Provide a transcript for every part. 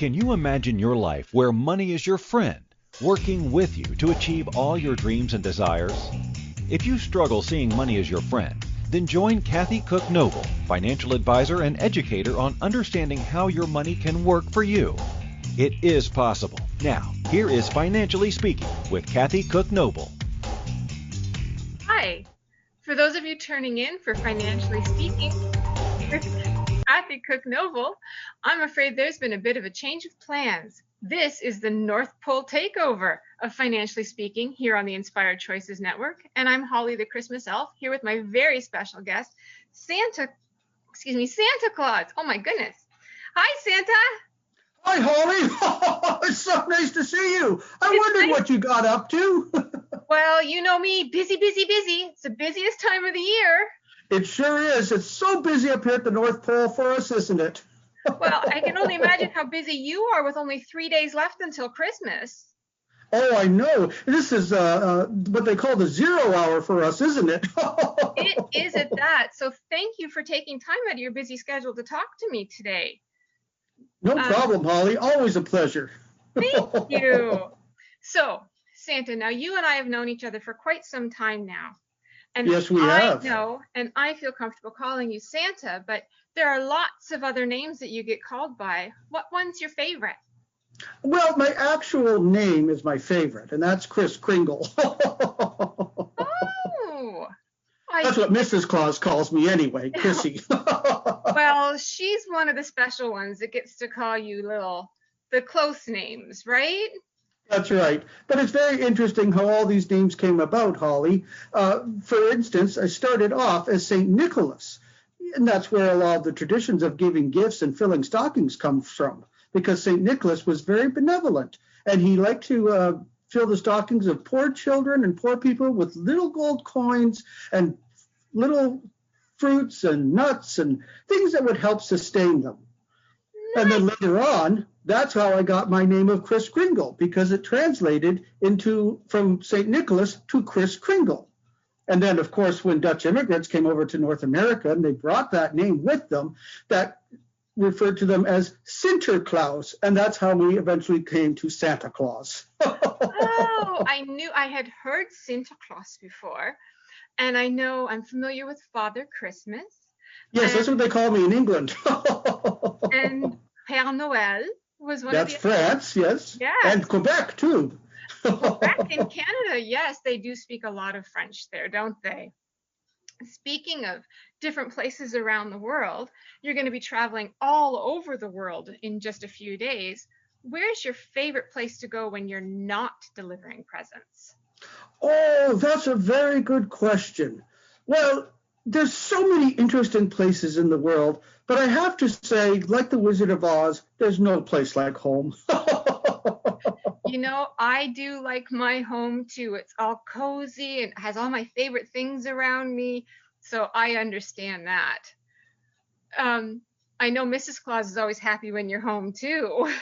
Can you imagine your life where money is your friend, working with you to achieve all your dreams and desires? If you struggle seeing money as your friend, then join Kathy Cook Noble, financial advisor and educator on understanding how your money can work for you. It is possible. Now, here is Financially Speaking with Kathy Cook Noble. Hi. For those of you turning in for Financially Speaking with Kathy Cook Noble, I'm afraid there's been a bit of a change of plans. This is the North Pole takeover of Financially Speaking here on the Inspired Choices Network, and I'm Holly the Christmas Elf here with my very special guest, Santa Claus. Oh my goodness. Hi, Santa. Hi, Holly. It's so nice to see you. I wondered what you got up to. Well, you know me, busy. It's the busiest time of the year. It sure is. It's so busy up here at the North Pole for us, isn't it? Well, I can only imagine how busy you are with only 3 days left until Christmas. Oh, I know. This is what they call the 0 hour for us, isn't it? It is at that. So thank you for taking time out of your busy schedule to talk to me today. No problem, Holly. Always a pleasure. Thank you. So, Santa, now you and I have known each other for quite some time now. And yes, we have. I know, and I feel comfortable calling you Santa, but there are lots of other names that you get called by. What one's your favorite? Well, my actual name is my favorite, and that's Kris Kringle. Oh. That's what Mrs. Claus calls me anyway, Chrissy. Well, she's one of the special ones that gets to call you the close names, right? That's right. But it's very interesting how all these names came about, Holly. For instance, I started off as St. Nicholas, and that's where a lot of the traditions of giving gifts and filling stockings come from, because St. Nicholas was very benevolent, and he liked to fill the stockings of poor children and poor people with little gold coins and little fruits and nuts and things that would help sustain them. Nice. And then later on, that's how I got my name of Kris Kringle, because it translated from St. Nicholas to Kris Kringle. And then, of course, when Dutch immigrants came over to North America and they brought that name with them, that referred to them as Sinterklaas, and that's how we eventually came to Santa Claus. Oh, I had heard Santa Claus before, and I know I'm familiar with Father Christmas. Yes, that's what they call me in England. And Père Noël was one of the... That's France, yes. Yes. And Quebec, too. Quebec in Canada, yes, they do speak a lot of French there, don't they? Speaking of different places around the world, you're going to be traveling all over the world in just a few days. Where's your favorite place to go when you're not delivering presents? Oh, that's a very good question. Well, there's so many interesting places in the world, but I have to say, like the Wizard of Oz, there's no place like home. You know, I do like my home too. It's all cozy and has all my favorite things around me. So I understand that. I know Mrs. Claus is always happy when you're home too.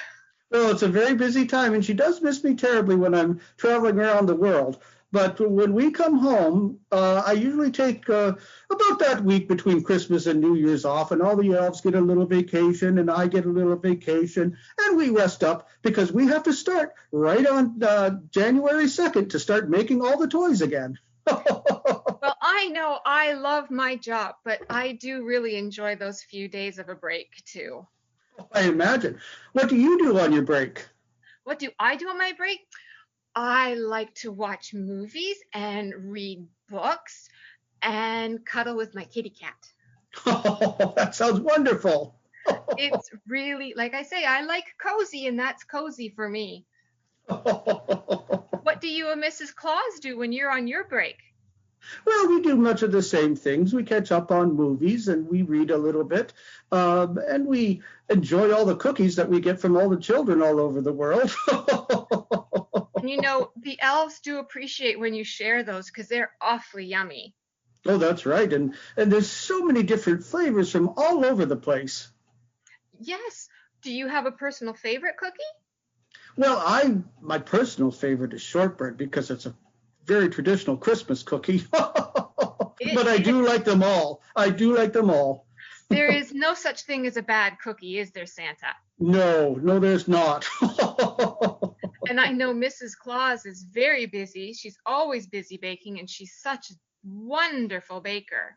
Well, it's a very busy time, and she does miss me terribly when I'm traveling around the world. But when we come home, I usually take about that week between Christmas and New Year's off, and all the elves get a little vacation, and I get a little vacation, and we rest up because we have to start right on January 2nd to start making all the toys again. Well, I know I love my job, but I do really enjoy those few days of a break too. I imagine. What do you do on your break? What do I do on my break? I like to watch movies and read books and cuddle with my kitty cat. Oh, that sounds wonderful. It's really, like I say, I like cozy, and that's cozy for me. What do you and Mrs. Claus do when you're on your break? Well, we do much of the same things. We catch up on movies and we read a little bit, and we enjoy all the cookies that we get from all the children all over the world. And you know, the elves do appreciate when you share those because they're awfully yummy. Oh, that's right. And there's so many different flavors from all over the place. Yes. Do you have a personal favorite cookie? Well, my personal favorite is shortbread because it's a very traditional Christmas cookie. But I do like them all. I do like them all. There is no such thing as a bad cookie, is there, Santa? No, no, there's not. And I know Mrs. Claus is very busy. She's always busy baking, and she's such a wonderful baker.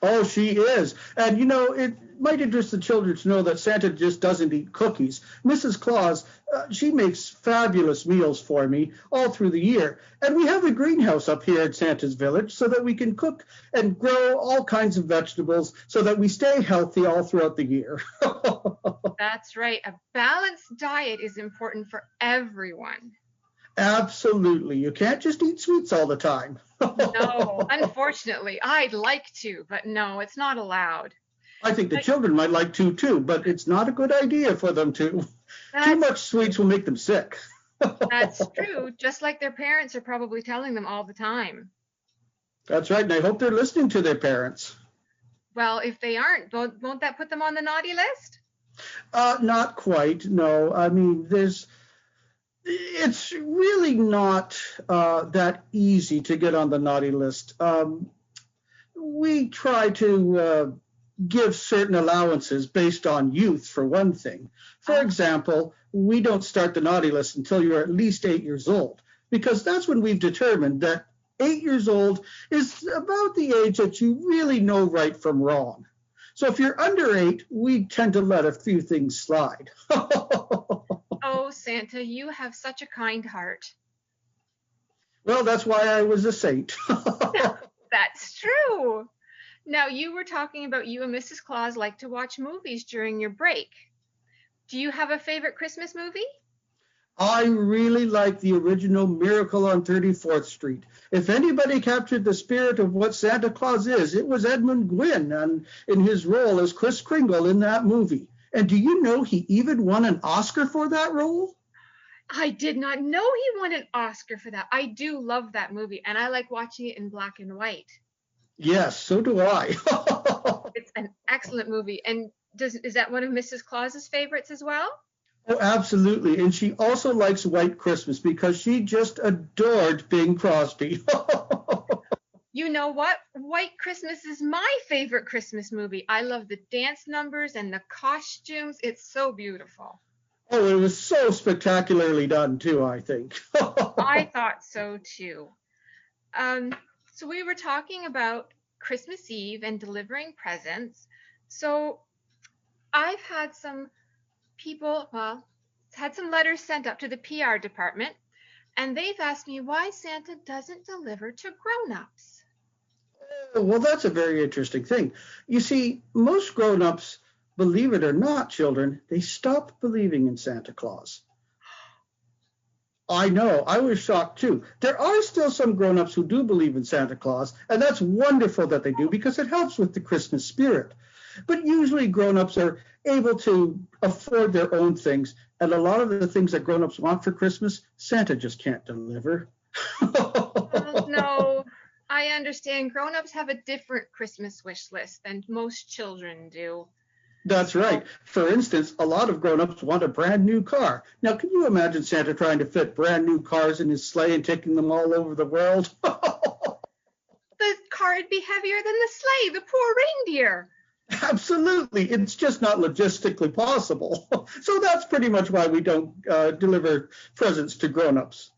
Oh, she is. And it might interest the children to know that Santa just doesn't eat cookies. Mrs. Claus, she makes fabulous meals for me all through the year. And we have a greenhouse up here at Santa's Village so that we can cook and grow all kinds of vegetables so that we stay healthy all throughout the year. That's right. A balanced diet is important for everyone. Absolutely. You can't just eat sweets all the time. No, unfortunately, I'd like to, but no, it's not allowed. I think the children might like to too, but it's not a good idea for them to. Too much sweets will make them sick. That's true, just like their parents are probably telling them all the time. That's right, and I hope they're listening to their parents. Well, if they aren't, won't that put them on the naughty list? Not quite, no. I mean, it's really not that easy to get on the naughty list. We try to give certain allowances based on youth, for one thing. For example, we don't start the naughty list until you're at least 8 years old, because that's when we've determined that 8 years old is about the age that you really know right from wrong. So if you're under 8, we tend to let a few things slide. Oh, Santa, you have such a kind heart. Well, that's why I was a saint. That's true. Now, you were talking about you and Mrs. Claus like to watch movies during your break. Do you have a favorite Christmas movie? I really like the original Miracle on 34th Street. If anybody captured the spirit of what Santa Claus is, it was Edmund Gwynn and in his role as Kris Kringle in that movie. And do you know he even won an Oscar for that role? I did not know he won an Oscar for that. I do love that movie, and I like watching it in black and white. Yes, so do I. It's an excellent movie. And is that one of Mrs. Claus's favorites as well? Oh, absolutely. And she also likes White Christmas because she just adored Bing Crosby. You know what? White Christmas is my favorite Christmas movie. I love the dance numbers and the costumes. It's so beautiful. Oh, it was so spectacularly done, too, I think. I thought so, too. So we were talking about Christmas Eve and delivering presents. So I've had some had some letters sent up to the PR department, and they've asked me why Santa doesn't deliver to grown-ups. Oh, well, that's a very interesting thing. You see, most grown-ups, believe it or not, children, they stop believing in Santa Claus. I know, I was shocked too. There are still some grown-ups who do believe in Santa Claus, and that's wonderful that they do because it helps with the Christmas spirit. But usually grown-ups are able to afford their own things, and a lot of the things that grown-ups want for Christmas, Santa just can't deliver. Well, no, I understand. Grown-ups have a different Christmas wish list than most children do. That's right. For instance, a lot of grown-ups want a brand new car. Now, can you imagine Santa trying to fit brand new cars in his sleigh and taking them all over the world? The car would be heavier than the sleigh, the poor reindeer. Absolutely. It's just not logistically possible. So that's pretty much why we don't deliver presents to grown-ups.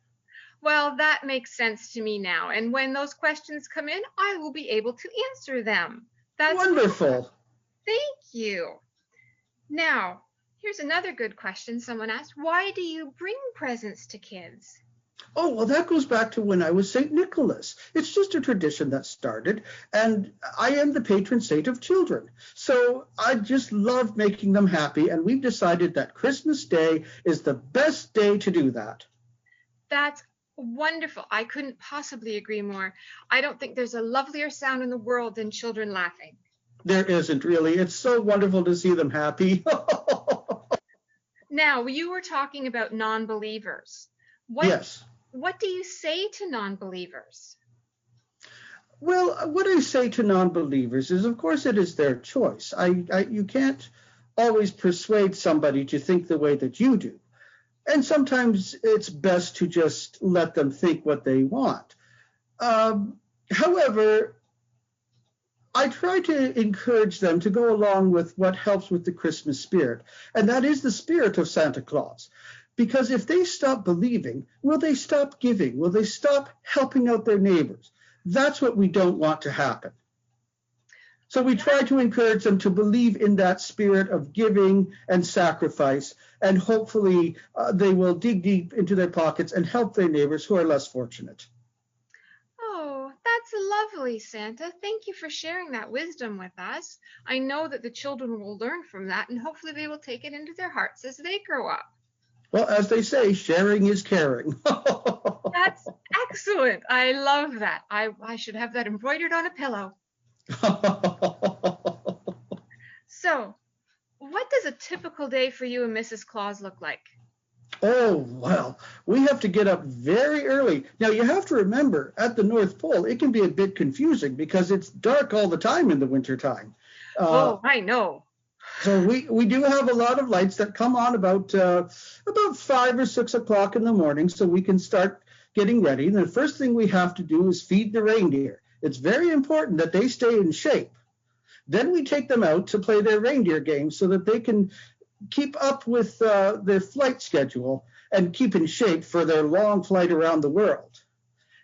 Well, that makes sense to me now. And when those questions come in, I will be able to answer them. That's wonderful. Thank you. Now, here's another good question someone asked. Why do you bring presents to kids? Oh, well, that goes back to when I was St. Nicholas. It's just a tradition that started, and I am the patron saint of children. So I just love making them happy, and we've decided that Christmas Day is the best day to do that. That's wonderful. I couldn't possibly agree more. I don't think there's a lovelier sound in the world than children laughing. There isn't really. It's so wonderful to see them happy. Now, you were talking about non-believers. Yes. What do you say to non-believers? Well, what I say to non-believers is, of course, it is their choice. You can't always persuade somebody to think the way that you do. And sometimes it's best to just let them think what they want. However, I try to encourage them to go along with what helps with the Christmas spirit, and that is the spirit of Santa Claus. Because if they stop believing, will they stop giving? Will they stop helping out their neighbors? That's what we don't want to happen. So we try to encourage them to believe in that spirit of giving and sacrifice, and hopefully they will dig deep into their pockets and help their neighbors who are less fortunate. Oh, that's lovely, Santa. Thank you for sharing that wisdom with us. I know that the children will learn from that, and hopefully they will take it into their hearts as they grow up. Well, as they say, sharing is caring. That's excellent. I love that. I should have that embroidered on a pillow. So, what does a typical day for you and Mrs. Claus look like? Oh, well, we have to get up very early. Now, you have to remember, at the North Pole, it can be a bit confusing because it's dark all the time in the wintertime. Oh, I know. So we do have a lot of lights that come on about 5 or 6 o'clock in the morning, so we can start getting ready. And the first thing we have to do is feed the reindeer. It's very important that they stay in shape. Then we take them out to play their reindeer games so that they can keep up with their flight schedule and keep in shape for their long flight around the world.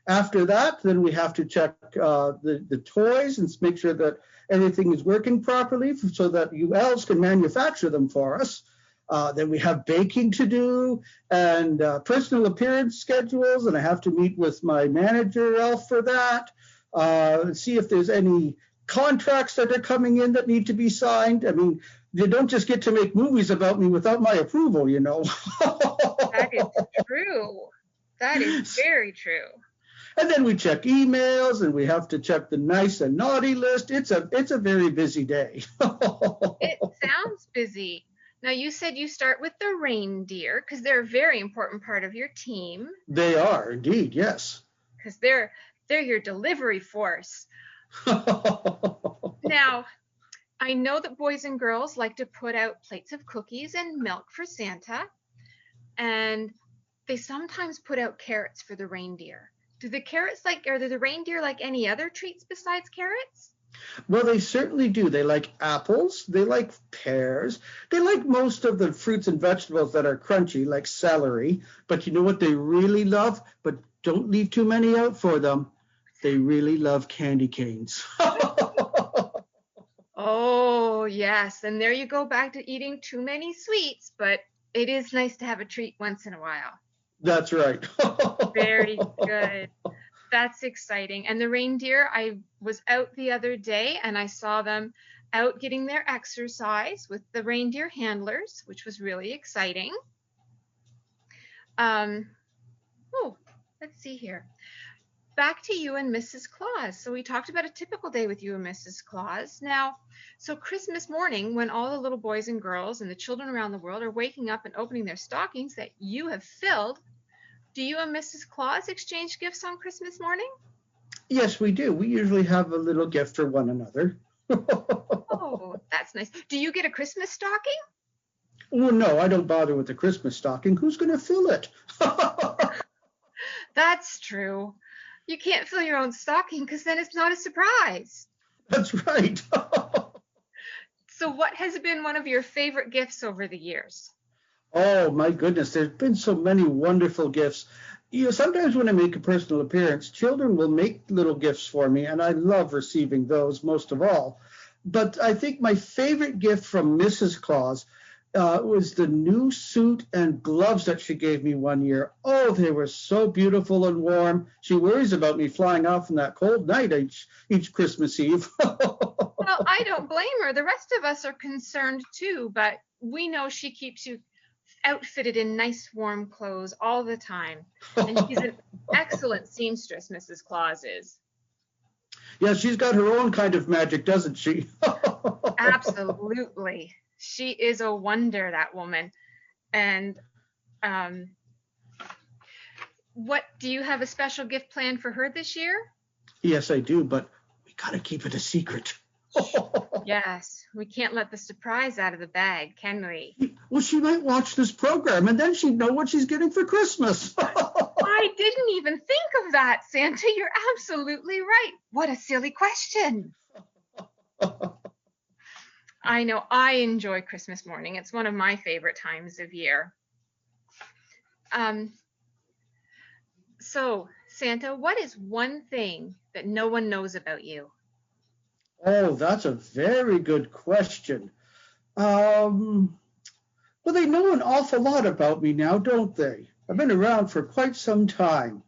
After that, then we have to check the toys and make sure that everything is working properly so that you elves can manufacture them for us. Then we have baking to do and personal appearance schedules, and I have to meet with my manager elf for that, see if there's any contracts that are coming in that need to be signed. I mean, they don't just get to make movies about me without my approval, you know. That is true. That is very true. And then we check emails, and we have to check the nice and naughty list. It's a very busy day. It sounds busy. Now, you said you start with the reindeer because they're a very important part of your team. They are indeed, yes. Because they're your delivery force. Now, I know that boys and girls like to put out plates of cookies and milk for Santa, and they sometimes put out carrots for the reindeer. Are the reindeer like any other treats besides carrots? Well, they certainly do. They like apples. They like pears. They like most of the fruits and vegetables that are crunchy, like celery. But you know what they really love? But don't leave too many out for them. They really love candy canes. Oh, yes. And there you go back to eating too many sweets. But it is nice to have a treat once in a while. That's right. Very good. That's exciting. And the reindeer, I was out the other day and I saw them out getting their exercise with the reindeer handlers, which was really exciting. Let's see here. Back to you and Mrs. Claus. So we talked about a typical day with you and Mrs. Claus. Now, so Christmas morning, when all the little boys and girls and the children around the world are waking up and opening their stockings that you have filled, do you and Mrs. Claus exchange gifts on Christmas morning? Yes, we do. We usually have a little gift for one another. Oh, that's nice. Do you get a Christmas stocking? Well, no, I don't bother with the Christmas stocking. Who's going to fill it? That's true. You can't fill your own stocking because then it's not a surprise. That's right. So what has been one of your favorite gifts over the years? Oh, my goodness. There's been so many wonderful gifts. You know, sometimes when I make a personal appearance, children will make little gifts for me, and I love receiving those most of all. But I think my favorite gift from Mrs. Claus was the new suit and gloves that she gave me one year. Oh, they were so beautiful and warm. She worries about me flying off on that cold night each Christmas Eve. Well, I don't blame her. The rest of us are concerned too, but we know she keeps you outfitted in nice warm clothes all the time. And she's an excellent seamstress, Mrs. Claus is. Yeah, she's got her own kind of magic, doesn't she? Absolutely. She is a wonder, that woman. And what do you have a special gift planned for her this year? Yes, I do, but we got to keep it a secret. Yes, we can't let the surprise out of the bag, can we? Well, she might watch this program and then she'd know what she's getting for Christmas. I didn't even think of that, Santa. You're absolutely right. What a silly question. I know I enjoy Christmas morning. It's one of my favorite times of year. So, Santa, what is one thing that no one knows about you? Oh, that's a very good question. Well, they know an awful lot about me now, don't they? I've been around for quite some time.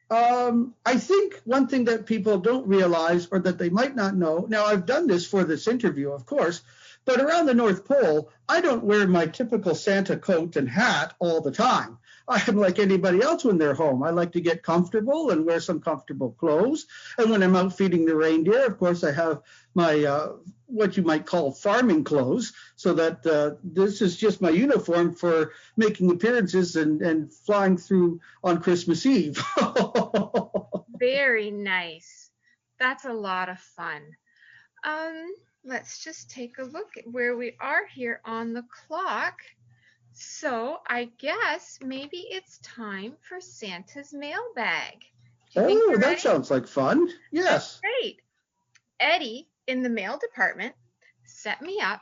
I think one thing that people don't realize or that they might not know, now I've done this for this interview, of course, but around the North Pole, I don't wear my typical Santa coat and hat all the time. I'm like anybody else when they're home. I like to get comfortable and wear some comfortable clothes. And when I'm out feeding the reindeer, of course, I have my what you might call farming clothes, so that this is just my uniform for making appearances and flying through on Christmas Eve. Very nice. That's a lot of fun. Let's just take a look at where we are here on the clock. So I guess maybe it's time for Santa's mailbag. Oh, that sounds like fun. Yes. That's great. Eddie in the mail department set me up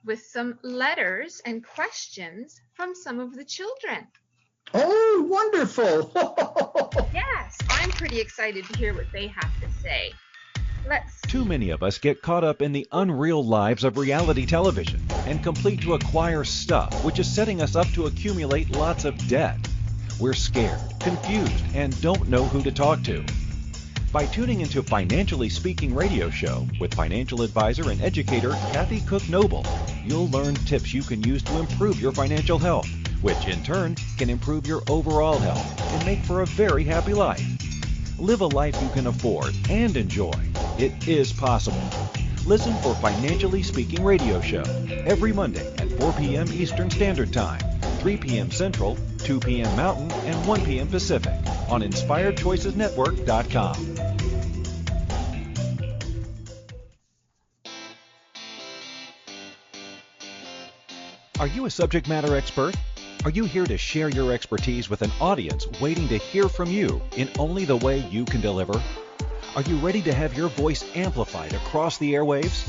with some letters and questions from some of the children. Oh, wonderful. Yes, I'm pretty excited to hear what they have to say. Too many of us get caught up in the unreal lives of reality television and complete to acquire stuff, which is setting us up to accumulate lots of debt. We're scared, confused, and don't know who to talk to. By tuning into Financially Speaking radio show with financial advisor and educator Kathy Cook Noble, you'll learn tips you can use to improve your financial health, which in turn can improve your overall health and make for a very happy life. Live a life you can afford and enjoy. It is possible. Listen for Financially Speaking radio show every Monday at 4 p.m. Eastern Standard Time, 3 p.m. Central, 2 p.m. Mountain, and 1 p.m. Pacific on InspiredChoicesNetwork.com. Are you a subject matter expert? Are you here to share your expertise with an audience waiting to hear from you in only the way you can deliver? Are you ready to have your voice amplified across the airwaves?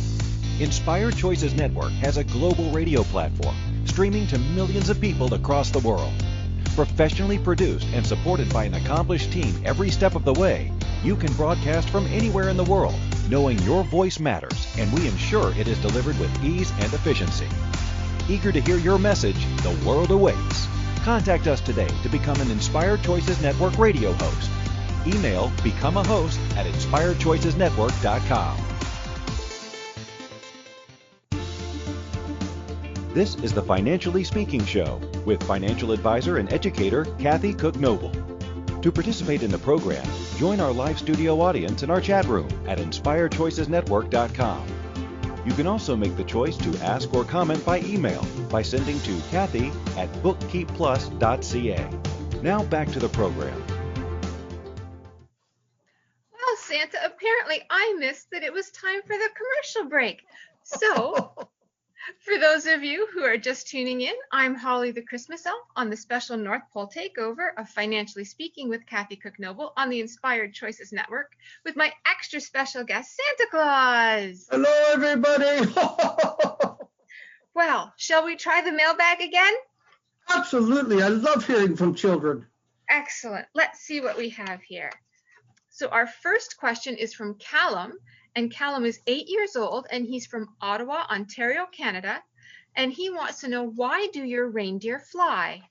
Inspired Choices Network has a global radio platform streaming to millions of people across the world. Professionally produced and supported by an accomplished team every step of the way, you can broadcast from anywhere in the world, knowing your voice matters, and we ensure it is delivered with ease and efficiency. Eager to hear your message, the world awaits. Contact us today to become an Inspired Choices Network radio host. Email becomeahost@inspiredchoicesnetwork.com. This is the Financially Speaking Show with financial advisor and educator Kathy Cook Noble. To participate in the program, join our live studio audience in our chat room at inspiredchoicesnetwork.com. You can also make the choice to ask or comment by email by sending to Kathy@bookkeepplus.ca. Now back to the program. Well, Santa, apparently I missed that it was time for the commercial break. So, for those of you who are just tuning in, I'm Holly the Christmas Elf on the special North Pole takeover of Financially Speaking with Kathy Cook Noble on the Inspired Choices Network with my extra special guest, Santa Claus. Hello, everybody. Well, shall we try the mailbag again? Absolutely. I love hearing from children. Excellent. Let's see what we have here. So our first question is from Callum, and Callum is 8 years old, and he's from Ottawa, Ontario, Canada, and he wants to know, why do your reindeer fly?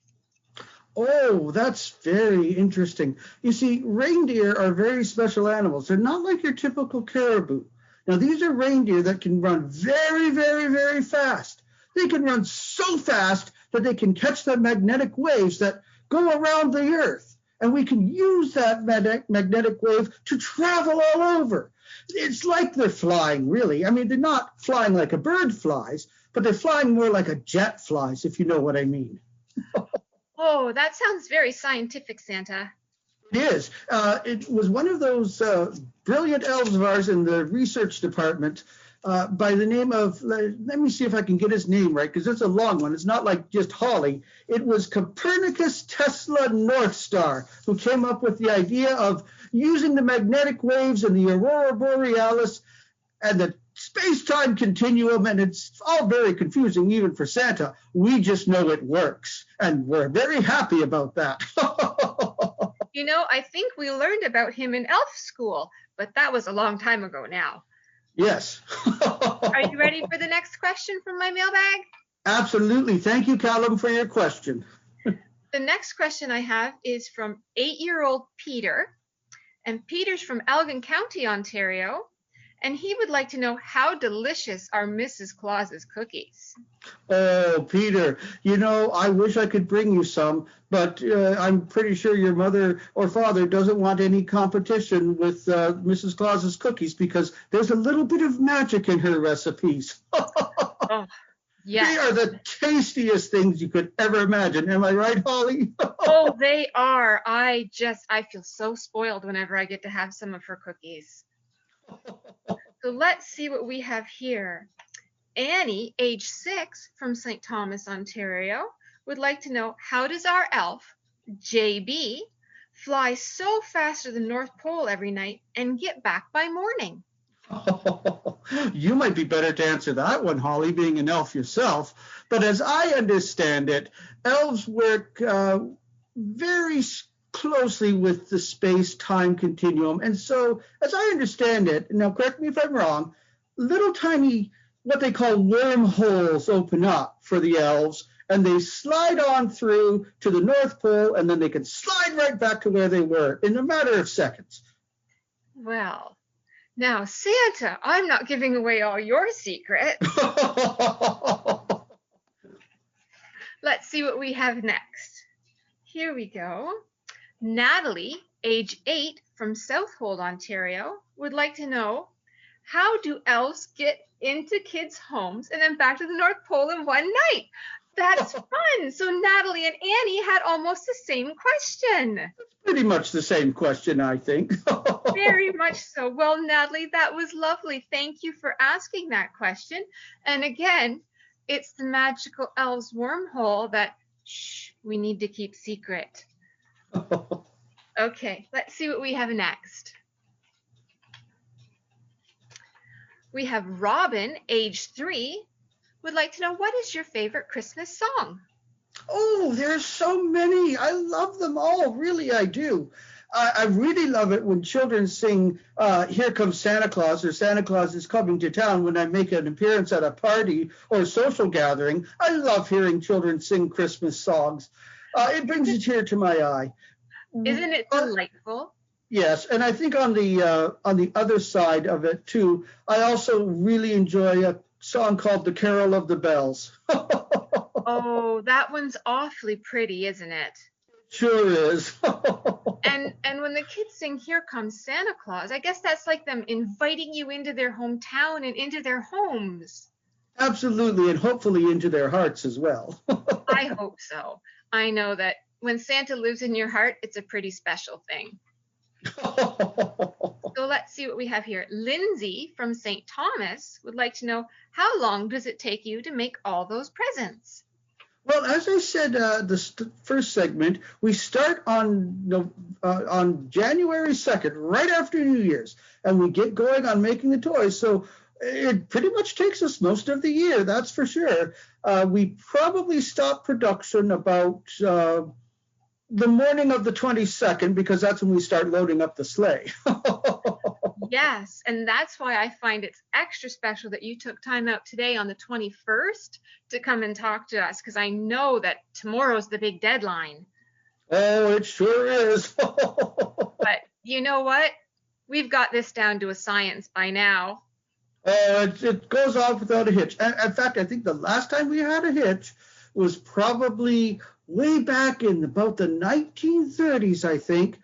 Oh, that's very interesting. You see, reindeer are very special animals. They're not like your typical caribou. Now, these are reindeer that can run very, very, very fast. They can run so fast that they can catch the magnetic waves that go around the earth. And we can use that magnetic wave to travel all over. It's like they're flying, really. I mean, they're not flying like a bird flies, but they're flying more like a jet flies, if you know what I mean. Oh, that sounds very scientific, Santa. It is. It was one of those brilliant elves of ours in the research department by the name of, let me see if I can get his name right, because it's a long one. It's not like just Holly. It was Copernicus Tesla Northstar, who came up with the idea of using the magnetic waves and the aurora borealis and the space-time continuum, and it's all very confusing even for Santa. We just know it works, and we're very happy about that. You know, I think we learned about him in elf school, but that was a long time ago now. Yes. Are you ready for the next question from my mailbag? Absolutely. Thank you, Callum, for your question. The next question I have is from 8-year-old Peter, and Peter's from Elgin County, Ontario, and he would like to know how delicious are Mrs. Claus's cookies. Oh, Peter, you know, I wish I could bring you some, but I'm pretty sure your mother or father doesn't want any competition with Mrs. Claus's cookies because there's a little bit of magic in her recipes. Oh, yes. They are the tastiest things you could ever imagine. Am I right, Holly? Oh, they are. I feel so spoiled whenever I get to have some of her cookies. So let's see what we have here. Annie, age 6, from St. Thomas, Ontario, would like to know, how does our elf, JB, fly so fast to the North Pole every night and get back by morning? You might be better to answer that one, Holly, being an elf yourself. But as I understand it, elves work very closely with the space-time continuum. And so, as I understand it, now correct me if I'm wrong, little tiny, what they call wormholes open up for the elves, and they slide on through to the North Pole, and then they can slide right back to where they were in a matter of seconds. Well, now, Santa, I'm not giving away all your secrets. Let's see what we have next. Here we go. Natalie, age 8, from Southold, Ontario, would like to know, how do elves get into kids' homes and then back to the North Pole in one night? That's fun. So Natalie and Annie had almost the same question. Pretty much the same question, I think. Very much so. Well, Natalie, that was lovely. Thank you for asking that question. And again, it's the magical elves wormhole that, we need to keep secret. Okay, let's see what we have next. We have Robin, age 3, would like to know, what is your favorite Christmas song? Oh, there's so many. I love them all. Really, I do. I really love it when children sing Here Comes Santa Claus or Santa Claus is Coming to Town when I make an appearance at a party or a social gathering. I love hearing children sing Christmas songs. It brings a tear to my eye. Isn't it delightful? Yes, and I think on the other side of it too, I also really enjoy a song called The Carol of the Bells. Oh, that one's awfully pretty, isn't it? Sure is. And when the kids sing Here Comes Santa Claus, I guess that's like them inviting you into their hometown and into their homes. Absolutely, and hopefully into their hearts as well. I hope so. I know that when Santa lives in your heart, it's a pretty special thing. So let's see what we have here. Lindsay from St. Thomas would like to know, how long does it take you to make all those presents? Well, as I said, the first segment, we start on January 2nd, right after New Year's, and we get going on making the toys. So it pretty much takes us most of the year, that's for sure. We probably stop production about the morning of the 22nd, because that's when we start loading up the sleigh. Yes, and that's why I find it's extra special that you took time out today on the 21st to come and talk to us, because I know that tomorrow's the big deadline. Oh, it sure is. But you know what? We've got this down to a science by now. It goes off without a hitch. In fact, I think the last time we had a hitch was probably way back in about the 1930s, I think,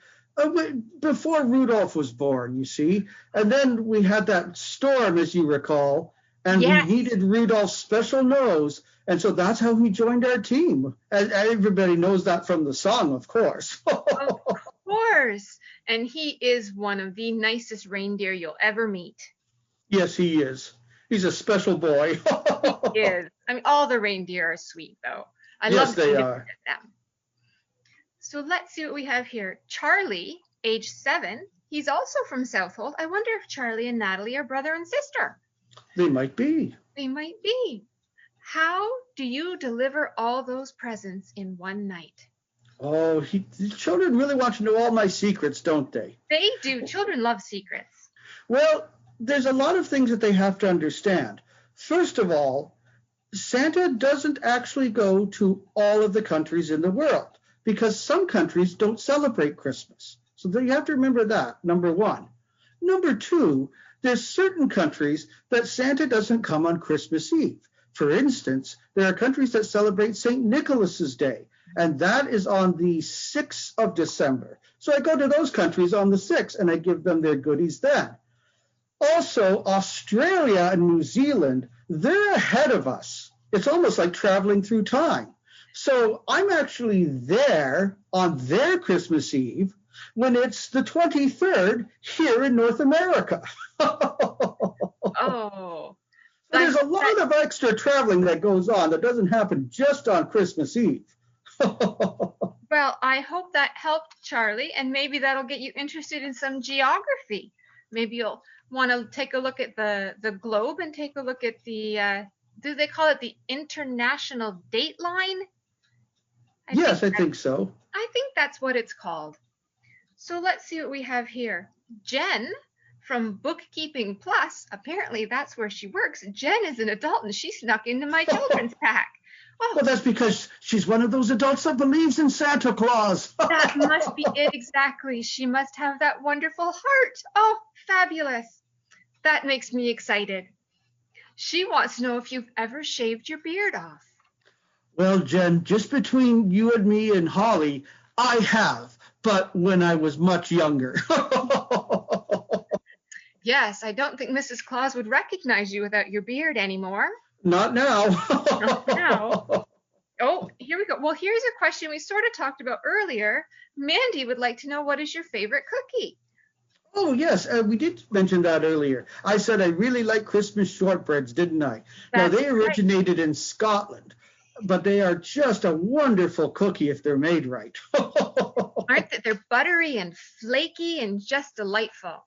before Rudolph was born, you see. And then we had that storm, as you recall, and Yes. We needed Rudolph's special nose. And so that's how he joined our team. And everybody knows that from the song, of course. Of course. And he is one of the nicest reindeer you'll ever meet. Yes, he is. He's a special boy. He is. I mean, all the reindeer are sweet, though. I Yes, love they to are. visit them. So let's see what we have here. Charlie, age 7. He's also from Southold. I wonder if Charlie and Natalie are brother and sister. They might be. They might be. How do you deliver all those presents in one night? Oh, the children really want to know all my secrets, don't they? They do. Children love secrets. Well, there's a lot of things that they have to understand. First of all, Santa doesn't actually go to all of the countries in the world because some countries don't celebrate Christmas. So you have to remember that, number one. Number two, there's certain countries that Santa doesn't come on Christmas Eve. For instance, there are countries that celebrate St. Nicholas's Day, and that is on the 6th of December. So I go to those countries on the 6th, and I give them their goodies then. Also, Australia and New Zealand, they're ahead of us. It's almost like traveling through time. So I'm actually there on their Christmas Eve when it's the 23rd here in North America. Oh. There's a lot of extra traveling that goes on that doesn't happen just on Christmas Eve. Well, I hope that helped, Charlie, and maybe that'll get you interested in some geography. Maybe you'll want to take a look at the globe and take a look at the, do they call it the international dateline? Yes, I think so. I think that's what it's called. So let's see what we have here. Jen from Bookkeeping Plus, apparently that's where she works. Jen is an adult and she snuck into my children's pack. Oh, well, that's because she's one of those adults that believes in Santa Claus. That must be it exactly. She must have that wonderful heart. Oh, fabulous. That makes me excited. She wants to know if you've ever shaved your beard off. Well, Jen, just between you and me and Holly, I have, but when I was much younger. Yes, I don't think Mrs. Claus would recognize you without your beard anymore. Not now. Not now. Oh, here we go. Well, here's a question we sort of talked about earlier. Mandy would like to know, what is your favorite cookie? Oh, yes, we did mention that earlier. I said I really like Christmas shortbreads, didn't I? Now, they originated in Scotland, but they are just a wonderful cookie if they're made right. Aren't they? They're buttery and flaky and just delightful.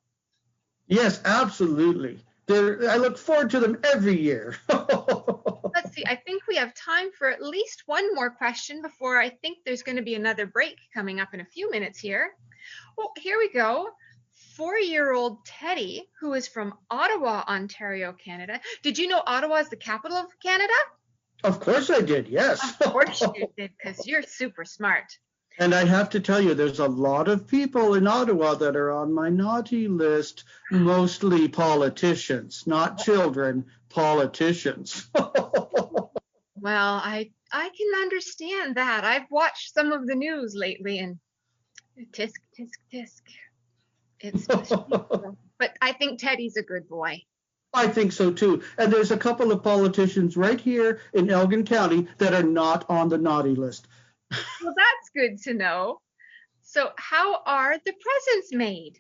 Yes, absolutely. I look forward to them every year. Let's see. I think we have time for at least one more question before I think there's going to be another break coming up in a few minutes here. Well, here we go. 4-year-old Teddy, who is from Ottawa, Ontario, Canada. Did you know Ottawa is the capital of Canada? Of course I did, yes. Of course you did, because you're super smart. And I have to tell you, there's a lot of people in Ottawa that are on my naughty list, mostly politicians, not children, politicians. Well, I can understand that. I've watched some of the news lately, and tisk, tisk, tisk. It's but I think Teddy's a good boy. I think so too. And there's a couple of politicians right here in Elgin County that are not on the naughty list. Well, that's good to know. So how are the presents made?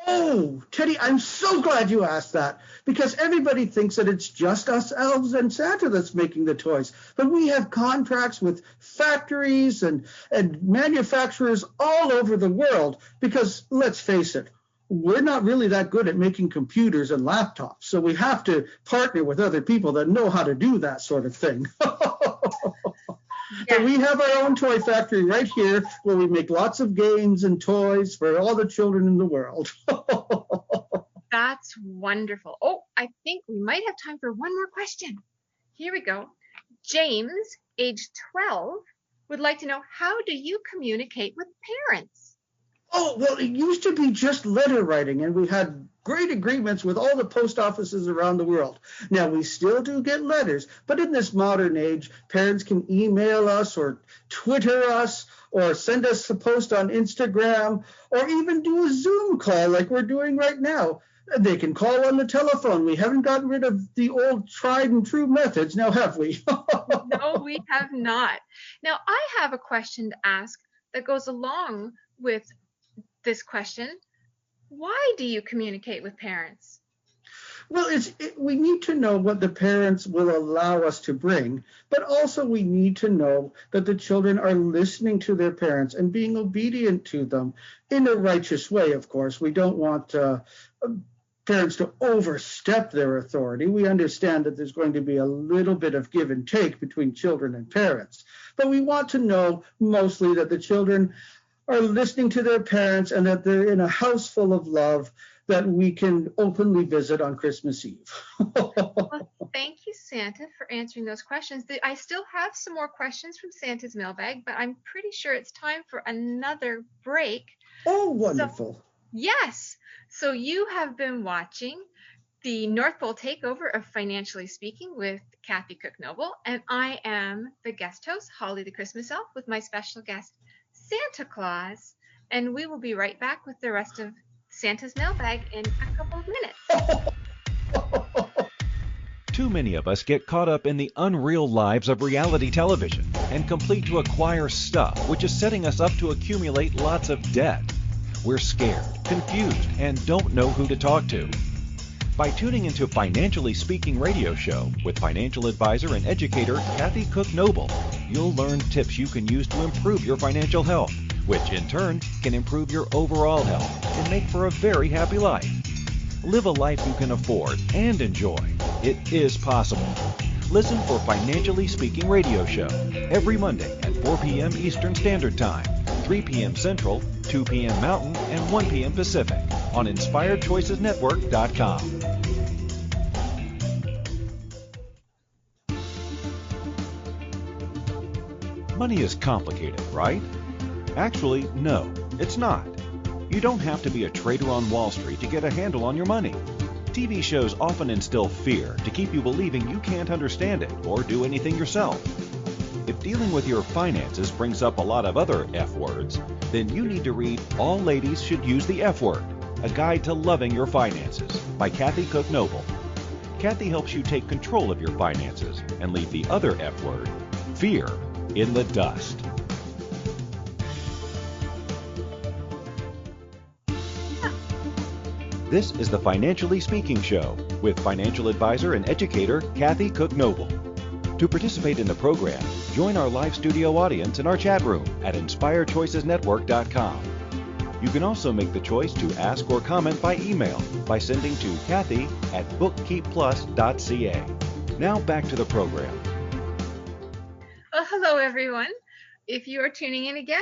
Oh, Teddy, I'm so glad you asked that, because everybody thinks that it's just us elves and Santa that's making the toys. But we have contracts with factories and manufacturers all over the world because, let's face it, we're not really that good at making computers and laptops. So we have to partner with other people that know how to do that sort of thing. Yes. So we have our own toy factory right here where we make lots of games and toys for all the children in the world. That's wonderful. Oh, I think we might have time for one more question. Here we go. James, age 12, would like to know, how do you communicate with parents? Oh, well, it used to be just letter writing, and we had great agreements with all the post offices around the world. Now, we still do get letters, but in this modern age, parents can email us or Twitter us or send us a post on Instagram or even do a Zoom call like we're doing right now. They can call on the telephone. We haven't gotten rid of the old tried and true methods, now have we? No, we have not. Now, I have a question to ask that goes along with this question. Why do you communicate with parents? Well, we need to know what the parents will allow us to bring, but also we need to know that the children are listening to their parents and being obedient to them in a righteous way, of course. We don't want parents to overstep their authority. We understand that there's going to be a little bit of give and take between children and parents. But we want to know mostly that the children are listening to their parents and that they're in a house full of love that we can openly visit on Christmas Eve. Well, thank you, Santa, for answering those questions. I still have some more questions from Santa's mailbag, but I'm pretty sure it's time for another break. Oh, wonderful. Yes. So you have been watching the North Pole Takeover of Financially Speaking with Kathy Cook Noble, and I am the guest host, Holly the Christmas Elf, with my special guest, Santa Claus, and we will be right back with the rest of Santa's mailbag in a couple of minutes. Too many of us get caught up in the unreal lives of reality television and complete to acquire stuff, which is setting us up to accumulate lots of debt. We're scared, confused, and don't know who to talk to. By tuning into Financially Speaking radio show with financial advisor and educator Kathy Cook Noble, you'll learn tips you can use to improve your financial health, which in turn can improve your overall health and make for a very happy life. Live a life you can afford and enjoy. It is possible. Listen for Financially Speaking radio show every Monday at 4 p.m. Eastern Standard Time, 3 p.m. Central, 2 p.m. Mountain, and 1 p.m. Pacific on InspiredChoicesNetwork.com. Money is complicated, right? Actually, no, it's not. You don't have to be a trader on Wall Street to get a handle on your money. TV shows often instill fear to keep you believing you can't understand it or do anything yourself. If dealing with your finances brings up a lot of other F words, then you need to read All Ladies Should Use the F Word, A Guide to Loving Your Finances by Kathy Cook Noble. Kathy helps you take control of your finances and leave the other F word, fear, in the dust. This is the Financially Speaking Show with financial advisor and educator Kathy Cook Noble. To participate in the program, join our live studio audience in our chat room at InspiredChoicesNetwork.com. You can also make the choice to ask or comment by email by sending to Kathy@bookkeepplus.ca. Now back to the program. Well, hello, everyone. If you are tuning in again,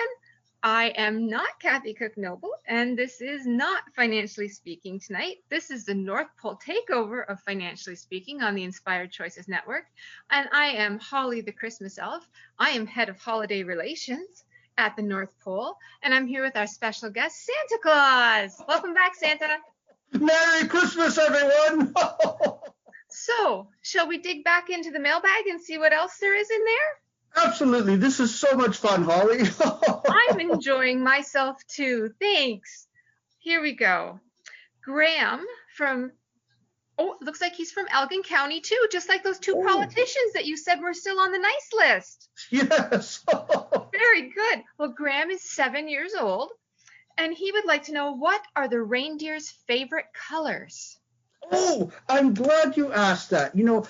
I am not Kathy Cook Noble, and this is not Financially Speaking tonight. This is the North Pole Takeover of Financially Speaking on the Inspired Choices Network, and I am Holly the Christmas Elf. I am head of holiday relations at the North Pole, and I'm here with our special guest, Santa Claus. Welcome back, Santa. Merry Christmas, everyone! So, shall we dig back into the mailbag and see what else there is in there? Absolutely. This is so much fun, Holly. I'm enjoying myself too. Thanks. Here we go. Graham from, it looks like he's from Elgin County too, just like those two politicians that you said were still on the nice list. Yes. Very good. Well, Graham is 7 years old, and he would like to know, what are the reindeer's favorite colors? Oh, I'm glad you asked that. You know,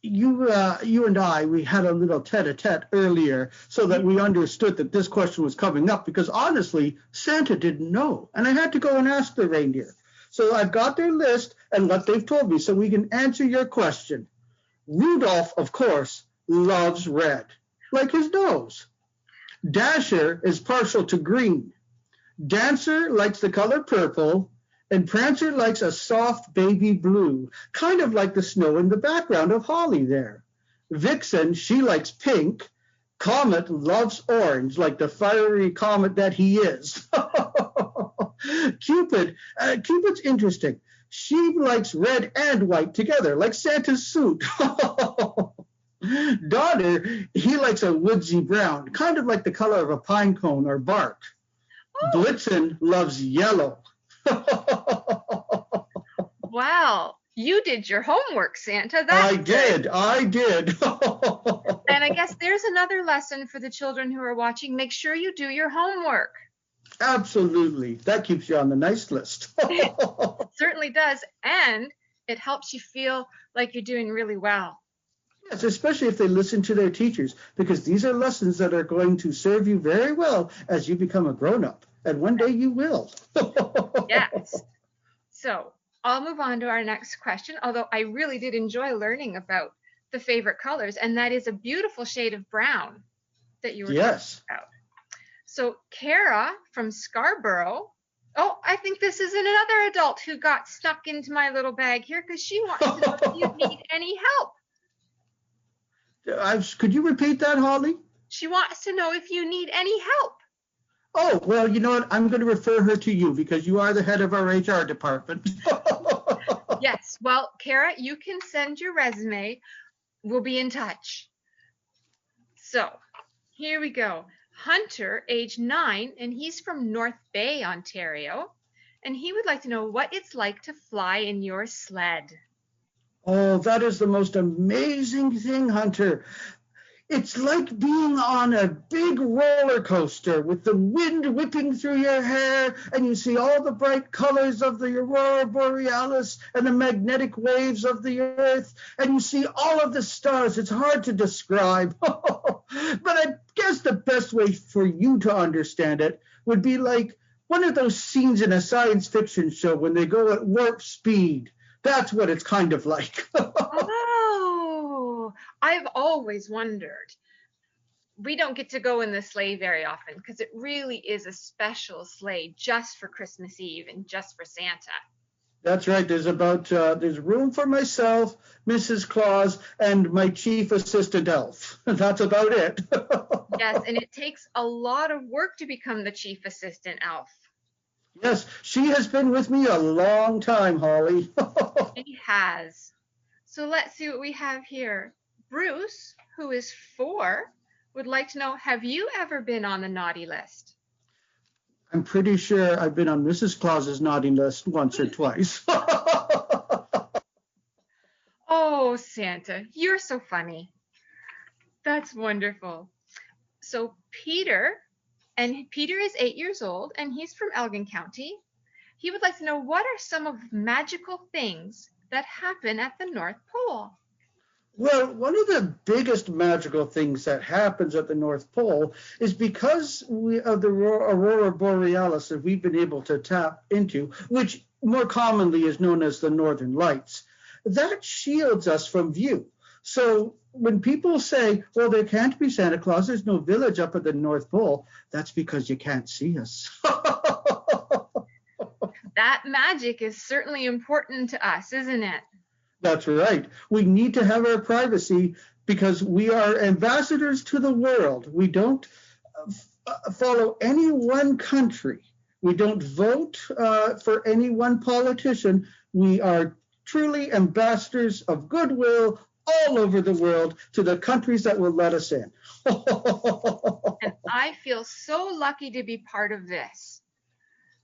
you and I, we had a little tete-a-tete earlier so that we understood that this question was coming up, because honestly, Santa didn't know, and I had to go and ask the reindeer. So I've got their list and what they've told me so we can answer your question. Rudolph, of course, loves red, like his nose. Dasher is partial to green. Dancer likes the color purple. And Prancer likes a soft baby blue, kind of like the snow in the background of Holly there. Vixen, she likes pink. Comet loves orange, like the fiery comet that he is. Cupid's interesting. She likes red and white together, like Santa's suit. Daughter, he likes a woodsy brown, kind of like the color of a pine cone or bark. Blitzen loves yellow. Wow, you did your homework, Santa. I did. And I guess there's another lesson for the children who are watching. Make sure you do your homework. Absolutely. That keeps you on the nice list. It certainly does. And it helps you feel like you're doing really well. Yes, especially if they listen to their teachers, because these are lessons that are going to serve you very well as you become a grown-up. And one day you will. Yes. So I'll move on to our next question, although I really did enjoy learning about the favorite colors, and that is a beautiful shade of brown that you were talking Yes. about. So Kara from Scarborough. Oh, I think this is another adult who got stuck into my little bag here because she wants to know if you need any help. Could you repeat that, Holly? She wants to know if you need any help. Oh, well, you know what? I'm going to refer her to you because you are the head of our HR department. Yes. Well, Kara, you can send your resume. We'll be in touch. So here we go. Hunter, age 9, and he's from North Bay, Ontario. And he would like to know what it's like to fly in your sled. Oh, that is the most amazing thing, Hunter. It's like being on a big roller coaster with the wind whipping through your hair, and you see all the bright colors of the aurora borealis and the magnetic waves of the earth, and you see all of the stars. It's hard to describe. But I guess the best way for you to understand it would be like one of those scenes in a science fiction show when they go at warp speed. That's what it's kind of like. Oh, I've always wondered. We don't get to go in the sleigh very often because it really is a special sleigh just for Christmas Eve and just for Santa. That's right. There's room for myself, Mrs. Claus, and my chief assistant elf. That's about it. Yes, and it takes a lot of work to become the chief assistant elf. Yes, she has been with me a long time, Holly. She has. So let's see what we have here. Bruce, who is 4, would like to know, have you ever been on the naughty list? I'm pretty sure I've been on Mrs. Claus's naughty list once or twice. Oh, Santa, you're so funny. That's wonderful. So Peter is 8 years old, and he's from Elgin County. He would like to know, what are some of the magical things that happen at the North Pole? Well, one of the biggest magical things that happens at the North Pole is because of the aurora borealis that we've been able to tap into, which more commonly is known as the Northern Lights. That shields us from view. So when people say, well, there can't be Santa Claus, there's no village up at the North Pole, that's because you can't see us. That magic is certainly important to us, isn't it? That's right. We need to have our privacy because we are ambassadors to the world. We don't follow any one country. We don't vote for any one politician. We are truly ambassadors of goodwill all over the world to the countries that will let us in. And I feel so lucky to be part of this.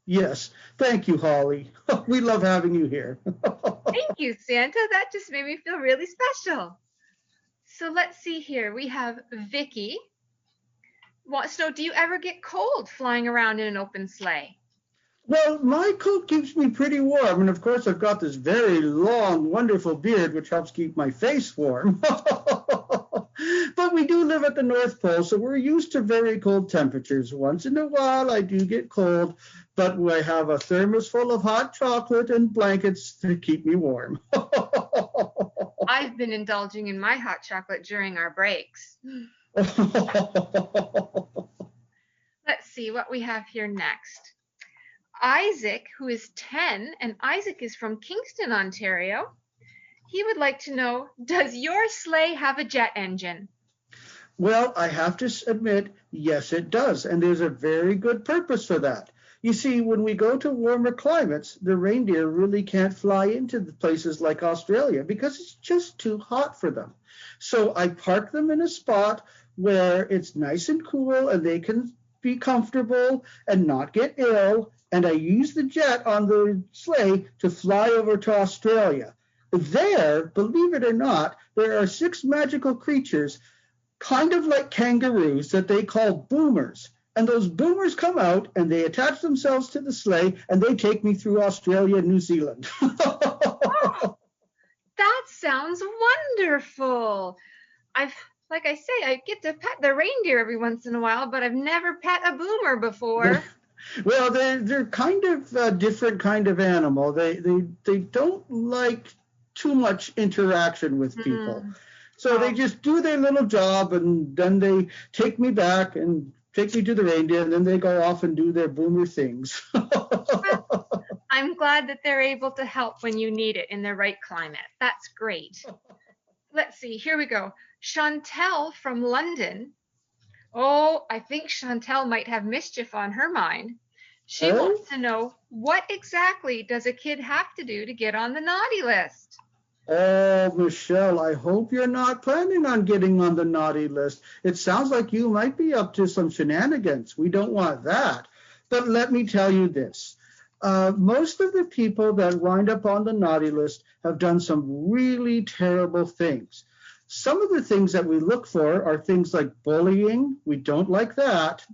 Yes. Thank you, Holly. We love having you here. Thank you, Santa. That just made me feel really special. So let's see here. We have Vicky. Wants to know, do you ever get cold flying around in an open sleigh? Well, my coat keeps me pretty warm, and of course I've got this very long, wonderful beard, which helps keep my face warm. But we do live at the North Pole, so we're used to very cold temperatures. Once in a while I do get cold, but I have a thermos full of hot chocolate and blankets to keep me warm. I've been indulging in my hot chocolate during our breaks. Let's see what we have here next. Isaac, who is 10, and Isaac is from Kingston, Ontario. He would like to know, does your sleigh have a jet engine? Well, I have to admit, yes, it does. And there's a very good purpose for that. You see, when we go to warmer climates, the reindeer really can't fly into the places like Australia because it's just too hot for them. So I park them in a spot where it's nice and cool and they can be comfortable and not get ill. And I use the jet on the sleigh to fly over to Australia. There, believe it or not, there are 6 magical creatures, kind of like kangaroos, that they call boomers. And those boomers come out and they attach themselves to the sleigh and they take me through Australia and New Zealand. Oh, that sounds wonderful. Like I say, I get to pet the reindeer every once in a while, but I've never pet a boomer before. Well, they're kind of a different kind of animal. They don't like too much interaction with people. Mm. So they Oh, just do their little job, and then they take me back and take me to the reindeer, and then they go off and do their boomer things. well, I'm glad that they're able to help when you need it in the right climate. That's great. Let's see, here we go. Chantel from London. Oh, I think Chantel might have mischief on her mind. She Oh, wants to know, what exactly does a kid have to do to get on the naughty list? oh, Michelle, I hope you're not planning on getting on the naughty list. It sounds like you might be up to some shenanigans. We don't want that. But let me tell you this. Most of the people that wind up on the naughty list have done some really terrible things. Some of the things that we look for are things like bullying. We don't like that.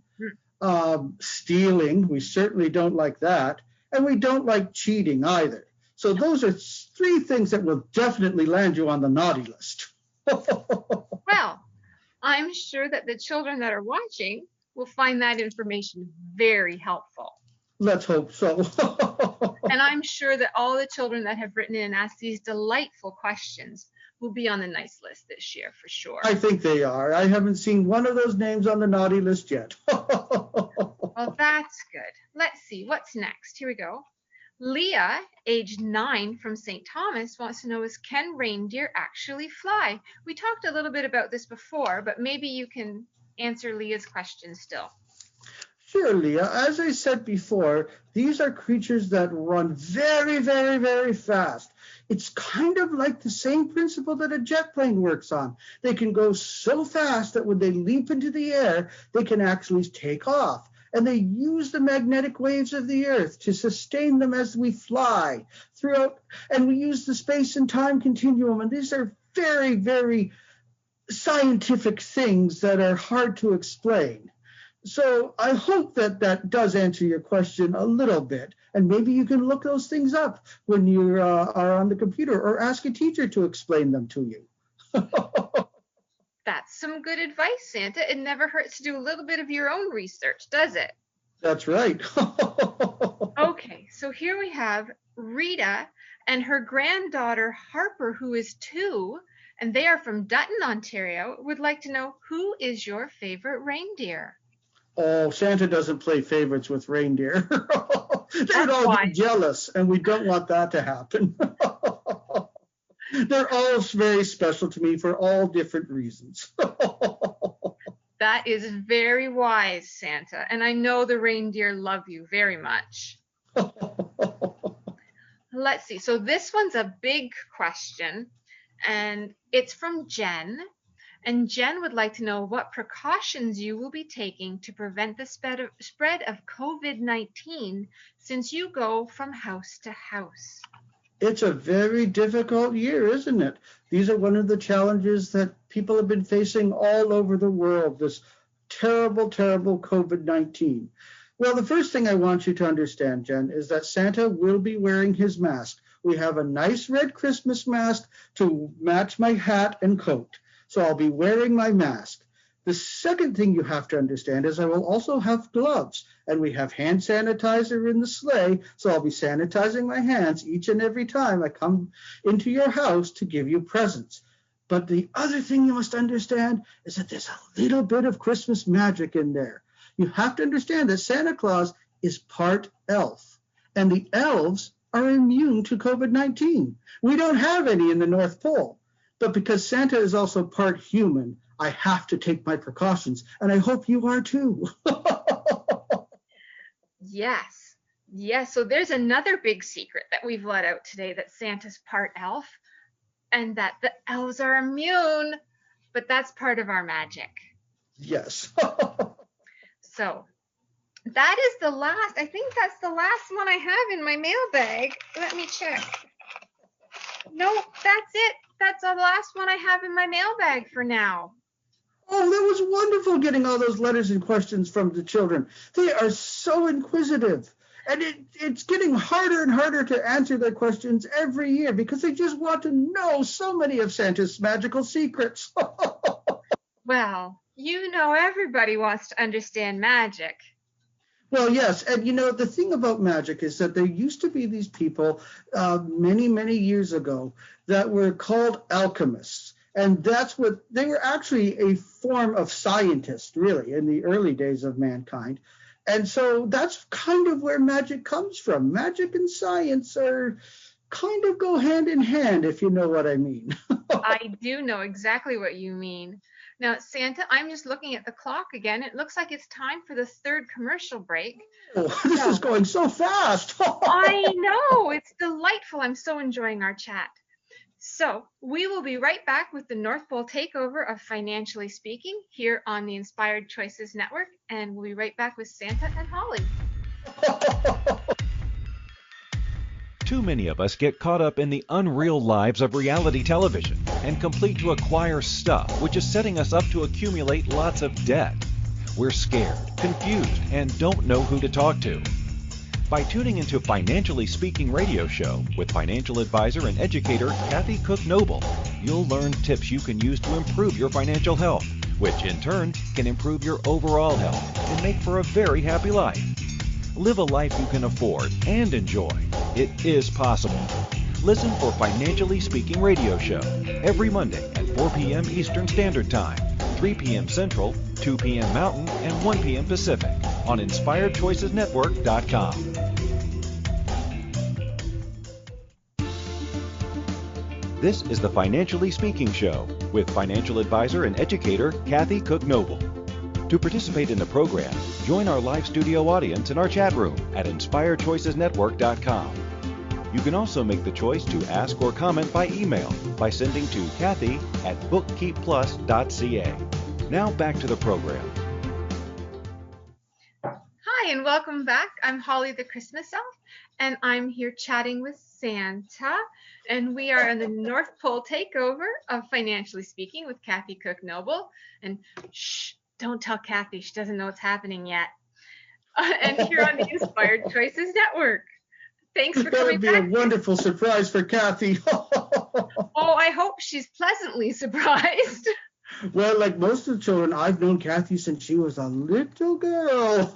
Stealing. We certainly don't like that. And we don't like cheating either. So those are three things that will definitely land you on the naughty list. Well, I'm sure that the children that are watching will find that information very helpful. Let's hope so. And I'm sure that all the children that have written in and asked these delightful questions will be on the nice list this year for sure. I think they are. I haven't seen one of those names on the naughty list yet. Well, that's good. Let's see, what's next? Here we go. Leah, age 9 from St. Thomas, wants to know, can reindeer actually fly? We talked a little bit about this before, but maybe you can answer Leah's question still. Sure, Leah. As I said before, these are creatures that run very, very, very fast. It's kind of like the same principle that a jet plane works on. They can go so fast that when they leap into the air, they can actually take off. And they use the magnetic waves of the earth to sustain them as we fly throughout. And we use the space and time continuum. And these are very, very scientific things that are hard to explain. So I hope that that does answer your question a little bit. And maybe you can look those things up when you are on the computer, or ask a teacher to explain them to you. That's some good advice, Santa. It never hurts to do a little bit of your own research, does it? That's right. Okay, so here we have Rita and her granddaughter Harper, who is 2, and they are from Dutton, Ontario, would like to know, who is your favorite reindeer? Oh, Santa doesn't play favorites with reindeer. They'd all why. be jealous, and we don't want that to happen. They're all very special to me for all different reasons. That is very wise, Santa, and I know the reindeer love you very much. Let's see. So this one's a big question, and it's from Jen. And Jen would like to know what precautions you will be taking to prevent the spread of COVID-19 since you go from house to house. It's a very difficult year, isn't it? These are one of the challenges that people have been facing all over the world, this terrible, terrible COVID-19. Well, the first thing I want you to understand, Jen, is that Santa will be wearing his mask. We have a nice red Christmas mask to match my hat and coat. So I'll be wearing my mask. The second thing you have to understand is I will also have gloves, and we have hand sanitizer in the sleigh, so I'll be sanitizing my hands each and every time I come into your house to give you presents. But the other thing you must understand is that there's a little bit of Christmas magic in there. You have to understand that Santa Claus is part elf, and the elves are immune to COVID-19. We don't have any in the North Pole. But because Santa is also part human, I have to take my precautions, and I hope you are too. Yes. Yes. So there's another big secret that we've let out today, that Santa's part elf and that the elves are immune, but that's part of our magic. Yes. So that is the last, I think that's the last one I have in my mailbag. Let me check. No, that's it. That's the last one I have in my mailbag for now. Oh, that was wonderful getting all those letters and questions from the children. They are so inquisitive. And it's getting harder and harder to answer their questions every year because they just want to know so many of Santa's magical secrets. Well, you know everybody wants to understand magic. Well, yes, and the thing about magic is that there used to be these people many, many years ago that were called alchemists, and that's what they were actually a form of scientist, really, in the early days of mankind. And so that's kind of where magic comes from. Magic and science are kind of go hand in hand, if you know what I mean. I do know exactly what you mean. Now, Santa, I'm just looking at the clock again. It looks like it's time for the third commercial break. Oh, this is So going so fast. I know, it's delightful. I'm so enjoying our chat. So we will be right back with the North Pole takeover of Financially Speaking here on the Inspired Choices Network, and we'll be right back with Santa and Holly. Too many of us get caught up in the unreal lives of reality television and complete to acquire stuff, which is setting us up to accumulate lots of debt. We're scared, confused, and don't know who to talk to. By tuning into Financially Speaking radio show with financial advisor and educator Kathy Cook Noble, you'll learn tips you can use to improve your financial health, which in turn can improve your overall health and make for a very happy life. Live a life you can afford and enjoy. It is possible. Listen for Financially Speaking radio show every Monday at 4 p.m. Eastern Standard Time, 3 p.m. Central, 2 p.m. Mountain, and 1 p.m. Pacific on InspiredChoicesNetwork.com. This is the Financially Speaking Show with financial advisor and educator Kathy Cook Noble. To participate in the program, join our live studio audience in our chat room at InspiredChoicesNetwork.com. You can also make the choice to ask or comment by email by sending to Kathy@bookkeepplus.ca. Now back to the program. Hi, and welcome back. I'm Holly the Christmas Elf, and I'm here chatting with Santa, and we are in the North Pole takeover of Financially Speaking with Kathy Cook Noble. And shh, don't tell Kathy, she doesn't know what's happening yet. And here on the Inspired Choices Network. Thanks for coming back. That'd be a wonderful surprise for Kathy. Oh, I hope she's pleasantly surprised. Well, like most of the children, I've known Kathy since she was a little girl.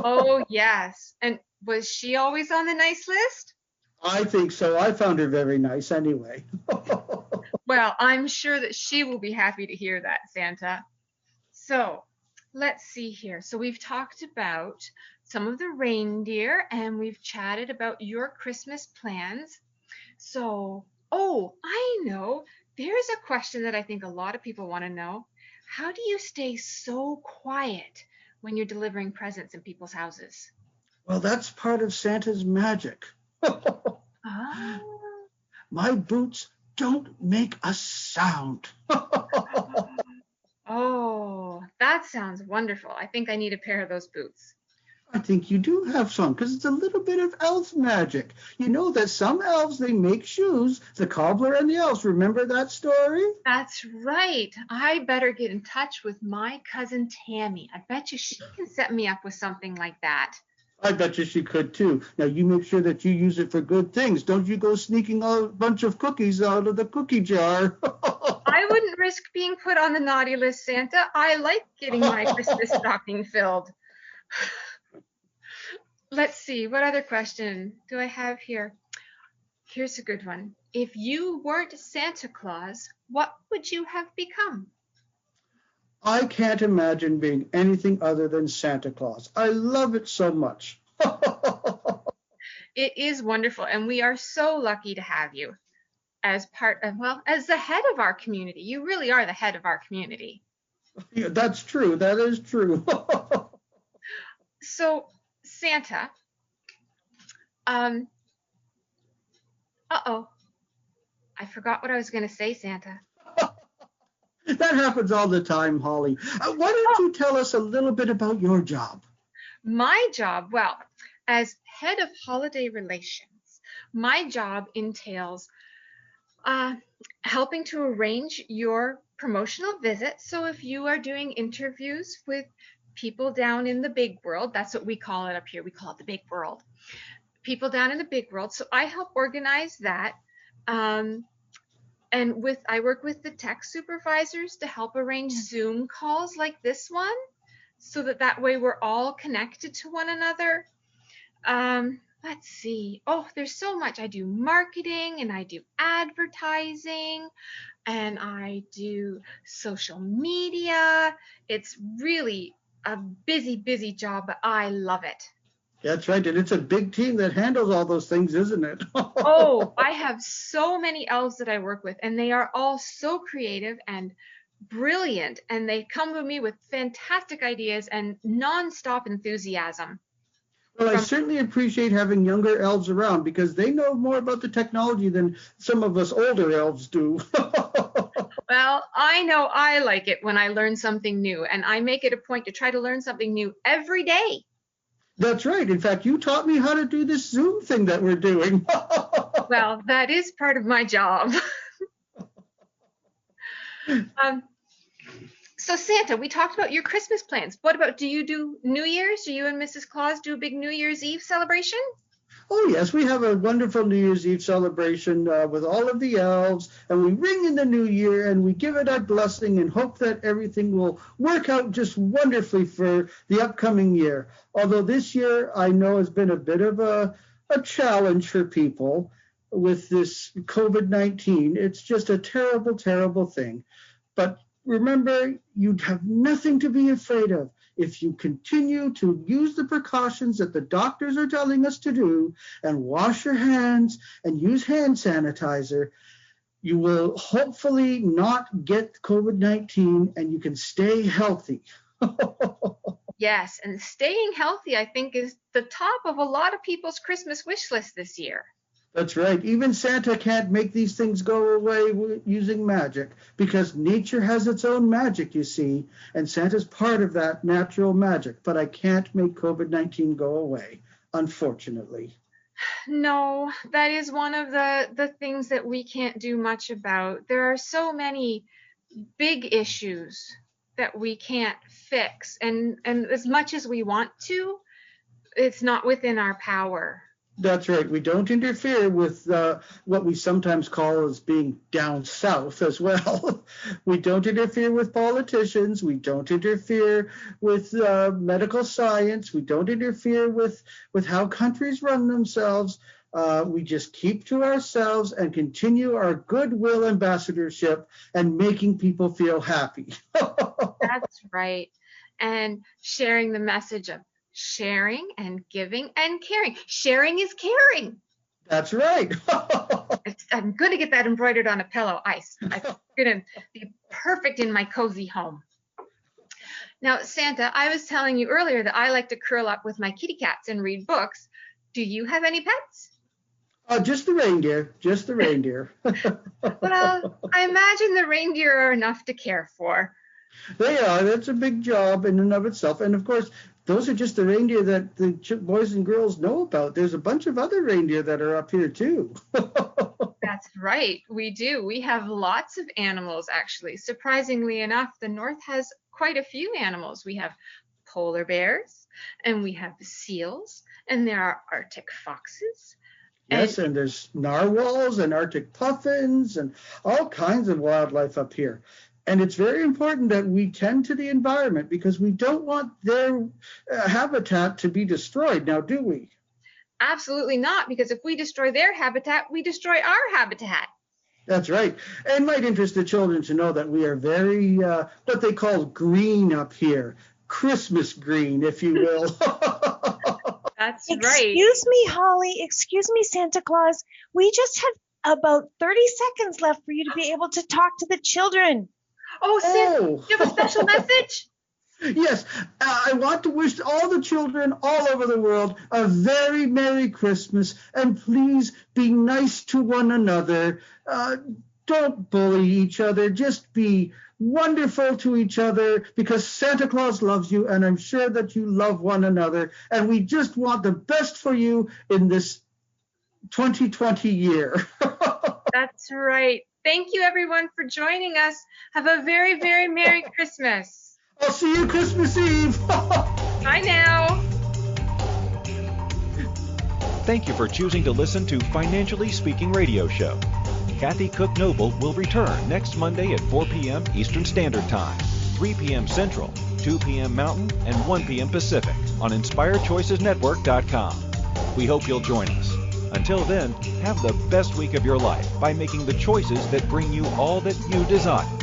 Oh, yes. And was she always on the nice list? I think so. I found her very nice anyway. Well, I'm sure that she will be happy to hear that, Santa. So let's see here. So we've talked about some of the reindeer and we've chatted about your Christmas plans. So, oh, I know. There's a question that I think a lot of people want to know. How do you stay so quiet when you're delivering presents in people's houses? Well, that's part of Santa's magic. Ah. My boots don't make a sound. Oh, that sounds wonderful. I think I need a pair of those boots. I think you do have some, because it's a little bit of elf magic. You know that some elves, they make shoes, the cobbler and the elves. Remember that story? That's right. I better get in touch with my cousin Tammy. I bet you she can set me up with something like that. I bet you she could too. Now you make sure that you use it for good things. Don't you go sneaking a bunch of cookies out of the cookie jar. I wouldn't risk being put on the naughty list, Santa. I like getting my Christmas stocking filled. Let's see, what other question do I have here? Here's a good one. If you weren't Santa Claus, what would you have become? I can't imagine being anything other than Santa Claus. I love it so much. It is wonderful, and we are so lucky to have you as part of, well, as the head of our community. You really are the head of our community. Yeah, that's true. That is true. So, Santa, uh-oh, I forgot what I was going to say, Santa. That happens all the time, Holly. Why don't you tell us a little bit about your job? My job, well, as head of holiday relations, my job entails helping to arrange your promotional visit. So if you are doing interviews with people down in the big world, that's what we call it up here. We call it the big world. People down in the big world. So I help organize that. And I work with the tech supervisors to help arrange Zoom calls like this one so that way we're all connected to one another. Let's see. Oh, there's so much. I do marketing and I do advertising and I do social media. It's really a busy, busy job, but I love it. That's right. And it's a big team that handles all those things, isn't it? Oh, I have so many elves that I work with, and they are all so creative and brilliant, and they come to me with fantastic ideas and nonstop enthusiasm. Well, I certainly appreciate having younger elves around because they know more about the technology than some of us older elves do. Well, I know I like it when I learn something new, and I make it a point to try to learn something new every day. That's right. In fact, you taught me how to do this Zoom thing that we're doing. Well, that is part of my job. So Santa, we talked about your Christmas plans. What about, do you do New Year's? Do you and Mrs. Claus do a big New Year's Eve celebration? Oh, yes, we have a wonderful New Year's Eve celebration with all of the elves, and we ring in the new year, and we give it our blessing and hope that everything will work out just wonderfully for the upcoming year. Although this year, I know, has been a bit of a challenge for people with this COVID-19. It's just a terrible, terrible thing. But remember, you have nothing to be afraid of. If you continue to use the precautions that the doctors are telling us to do and wash your hands and use hand sanitizer, you will hopefully not get COVID-19 and you can stay healthy. Yes, and staying healthy, I think, is the top of a lot of people's Christmas wish list this year. That's right. Even Santa can't make these things go away using magic because nature has its own magic, you see, and Santa's part of that natural magic. But I can't make COVID-19 go away, unfortunately. No, that is one of the things that we can't do much about. There are so many big issues that we can't fix, and as much as we want to, it's not within our power. That's right. We don't interfere with what we sometimes call as being down south as well. We don't interfere with politicians. We don't interfere with medical science. We don't interfere with how countries run themselves. We just keep to ourselves and continue our goodwill ambassadorship and making people feel happy. That's right. And sharing the message of sharing and giving and caring. Sharing is caring. That's right. I'm going to get that embroidered on a pillow. I'm going to be perfect in my cozy home. Now, Santa, I was telling you earlier that I like to curl up with my kitty cats and read books. Do you have any pets? Just the reindeer. Just the reindeer. Well, I imagine the reindeer are enough to care for. They are. That's a big job in and of itself. And of course, those are just the reindeer that the boys and girls know about. There's a bunch of other reindeer that are up here too. That's right. We do. We have lots of animals, actually. Surprisingly enough, the North has quite a few animals. We have polar bears, and we have seals, and there are Arctic foxes. Yes, and there's narwhals and Arctic puffins and all kinds of wildlife up here. And it's very important that we tend to the environment because we don't want their habitat to be destroyed. Now, do we? Absolutely not, because if we destroy their habitat, we destroy our habitat. That's right. And might interest the children to know that we are very, what they call green up here. Christmas green, if you will. That's right. Excuse me, Holly. Excuse me, Santa Claus. We just have about 30 seconds left for you to be able to talk to the children. Oh, Santa, do you have a special message? Yes, I want to wish all the children all over the world a very Merry Christmas, and please be nice to one another. Don't bully each other. Just be wonderful to each other because Santa Claus loves you, and I'm sure that you love one another. And we just want the best for you in this 2020 year. That's right. Thank you, everyone, for joining us. Have a very, very Merry Christmas. I'll see you Christmas Eve. Bye now. Thank you for choosing to listen to Financially Speaking Radio Show. Kathy Cook Noble will return next Monday at 4 p.m. Eastern Standard Time, 3 p.m. Central, to 2 p.m. Mountain, and 1 p.m. Pacific on InspiredChoicesNetwork.com. We hope you'll join us. Until then, have the best week of your life by making the choices that bring you all that you desire.